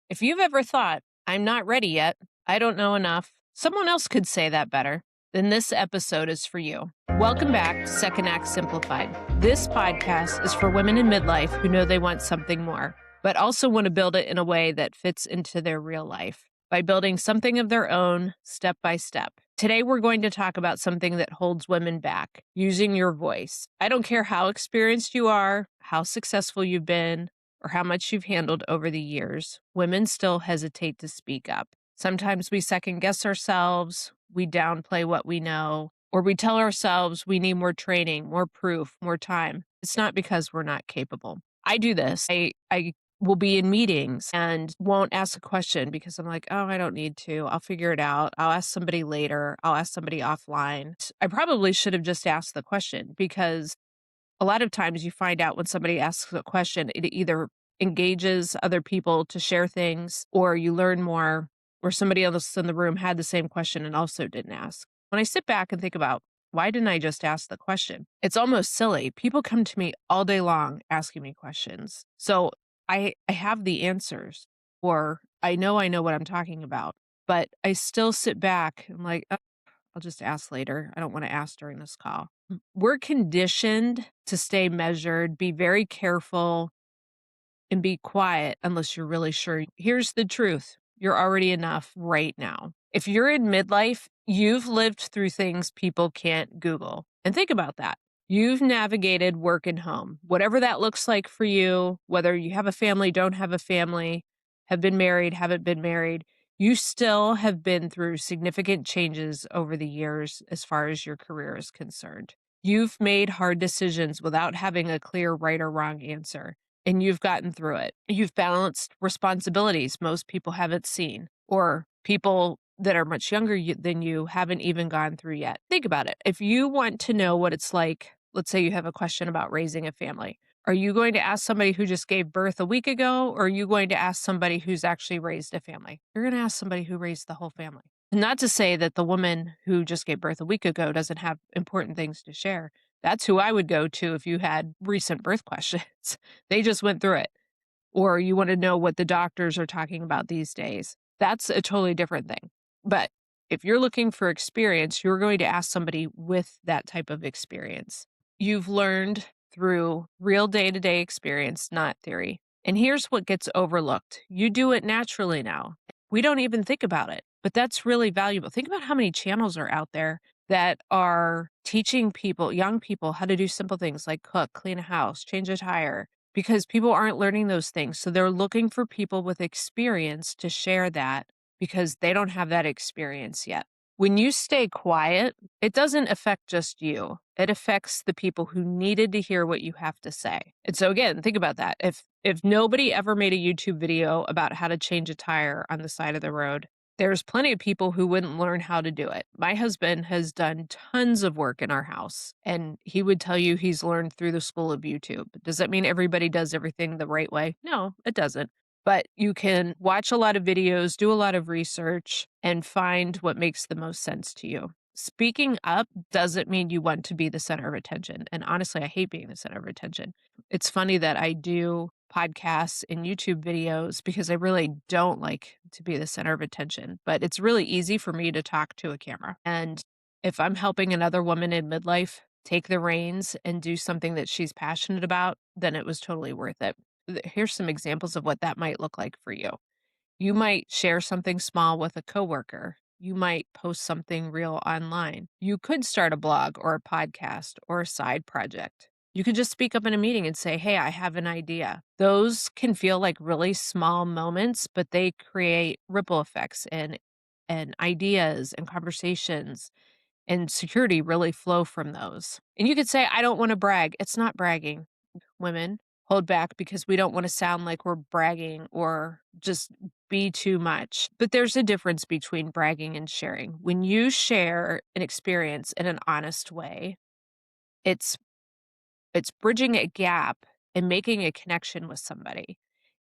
If you've ever thought, I'm not ready yet, I don't know enough, someone else could say that better, then this episode is for you. Welcome back to Second Act Simplified. This podcast is for women in midlife who know they want something more, but also want to build it in a way that fits into their real life by building something of their own step by step. Today, we're going to talk about something that holds women back, using your voice. I don't care how experienced you are, how successful you've been, or how much you've handled over the years, women still hesitate to speak up. Sometimes we second guess ourselves, we downplay what we know, or we tell ourselves we need more training, more proof, more time. It's not because we're not capable. I do this. I will be in meetings and won't ask a question because I'm like, oh, I don't need to. I'll figure it out. I'll ask somebody later. I'll ask somebody offline. I probably should have just asked the question because a lot of times you find out when somebody asks a question, it either engages other people to share things, or you learn more, or somebody else in the room had the same question and also didn't ask. When I sit back and think about, why didn't I just ask the question? It's almost silly. People come to me all day long asking me questions. So I have the answers, or I know what I'm talking about, but I still sit back and like, I'll just ask later. I don't want to ask during this call. We're conditioned to stay measured, be very careful, and be quiet unless you're really sure. Here's the truth. You're already enough right now. If you're in midlife, you've lived through things people can't Google. And think about that. You've navigated work and home, whatever that looks like for you, whether you have a family, don't have a family, have been married, haven't been married. You still have been through significant changes over the years as far as your career is concerned. You've made hard decisions without having a clear right or wrong answer, and you've gotten through it. You've balanced responsibilities most people haven't seen, or people that are much younger than you haven't even gone through yet. Think about it. If you want to know what it's like, let's say you have a question about raising a family. Are you going to ask somebody who just gave birth a week ago, or are you going to ask somebody who's actually raised a family? You're going to ask somebody who raised the whole family. Not to say that the woman who just gave birth a week ago doesn't have important things to share. That's who I would go to if you had recent birth questions. They just went through it. Or you want to know what the doctors are talking about these days. That's a totally different thing. But if you're looking for experience, you're going to ask somebody with that type of experience. You've learned through real day-to-day experience, not theory. And here's what gets overlooked. You do it naturally now. We don't even think about it, but that's really valuable. Think about how many channels are out there that are teaching people, young people, how to do simple things like cook, clean a house, change a tire, because people aren't learning those things. So they're looking for people with experience to share that because they don't have that experience yet. When you stay quiet, it doesn't affect just you. It affects the people who needed to hear what you have to say. And so again, think about that. If nobody ever made a YouTube video about how to change a tire on the side of the road, there's plenty of people who wouldn't learn how to do it. My husband has done tons of work in our house, and he would tell you he's learned through the school of YouTube. Does that mean everybody does everything the right way? No, it doesn't. But you can watch a lot of videos, do a lot of research, and find what makes the most sense to you. Speaking up doesn't mean you want to be the center of attention. And honestly, I hate being the center of attention. It's funny that I do podcasts and YouTube videos because I really don't like to be the center of attention, but it's really easy for me to talk to a camera. And if I'm helping another woman in midlife take the reins and do something that she's passionate about, then it was totally worth it. Here's some examples of what that might look like for you. You might share something small with a coworker. You might post something real online. You could start a blog or a podcast or a side project. You could just speak up in a meeting and say, hey, I have an idea. Those can feel like really small moments, but they create ripple effects and ideas and conversations, and security really flow from those. And you could say, I don't want to brag. It's not bragging. Women hold back because we don't want to sound like we're bragging or just be too much. But there's a difference between bragging and sharing. When you share an experience in an honest way, it's bridging a gap and making a connection with somebody.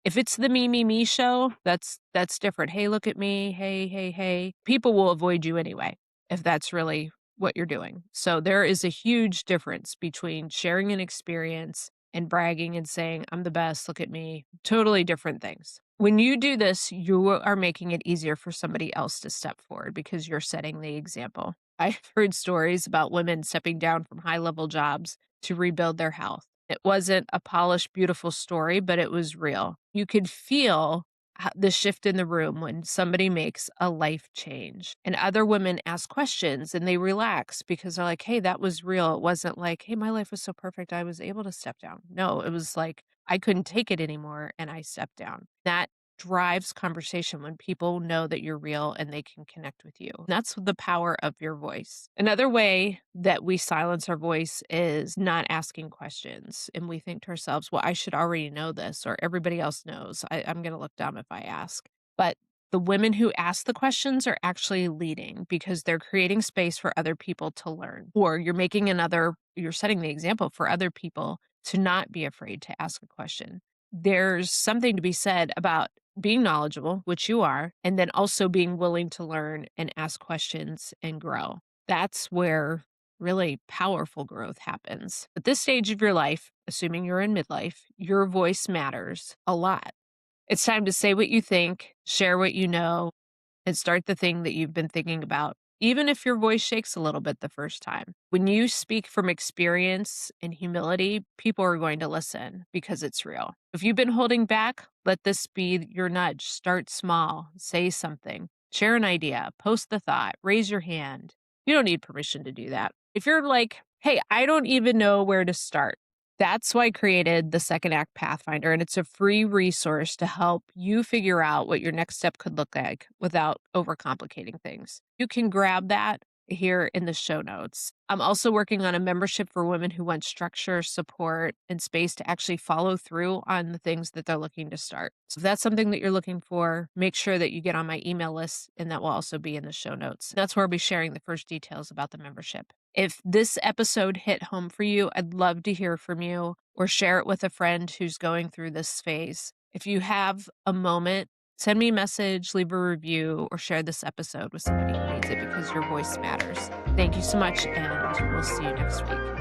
If it's the me show, that's different. Hey, look at me. Hey. People will avoid you anyway if that's really what you're doing. So there is a huge difference between sharing an experience and bragging and saying, I'm the best, look at me. Totally different things. When you do this, you are making it easier for somebody else to step forward because you're setting the example. I've heard stories about women stepping down from high level jobs to rebuild their health. It wasn't a polished, beautiful story, but it was real. You could feel the shift in the room when somebody makes a life change. And other women ask questions and they relax because they're like, hey, that was real. It wasn't like, hey, my life was so perfect. I was able to step down. No, it was like, I couldn't take it anymore and I stepped down. That drives conversation when people know that you're real and they can connect with you. That's the power of your voice. Another way that we silence our voice is not asking questions. And we think to ourselves, well, I should already know this, or everybody else knows. I'm going to look dumb if I ask. But the women who ask the questions are actually leading because they're creating space for other people to learn. Or you're setting the example for other people to not be afraid to ask a question. There's something to be said about being knowledgeable, which you are, and then also being willing to learn and ask questions and grow. That's where really powerful growth happens. At this stage of your life, assuming you're in midlife, your voice matters a lot. It's time to say what you think, share what you know, and start the thing that you've been thinking about, even if your voice shakes a little bit the first time. When you speak from experience and humility, people are going to listen because it's real. If you've been holding back, let this be your nudge. Start small, say something, share an idea, post the thought, raise your hand. You don't need permission to do that. If you're like, hey, I don't even know where to start, that's why I created the Second Act Pathfinder, and it's a free resource to help you figure out what your next step could look like without overcomplicating things. You can grab that here in the show notes. I'm also working on a membership for women who want structure, support, and space to actually follow through on the things that they're looking to start. So if that's something that you're looking for, make sure that you get on my email list, and that will also be in the show notes. That's where I'll be sharing the first details about the membership. If this episode hit home for you, I'd love to hear from you or share it with a friend who's going through this phase. If you have a moment, send me a message, leave a review, or share this episode with somebody who needs it because your voice matters. Thank you so much, and we'll see you next week.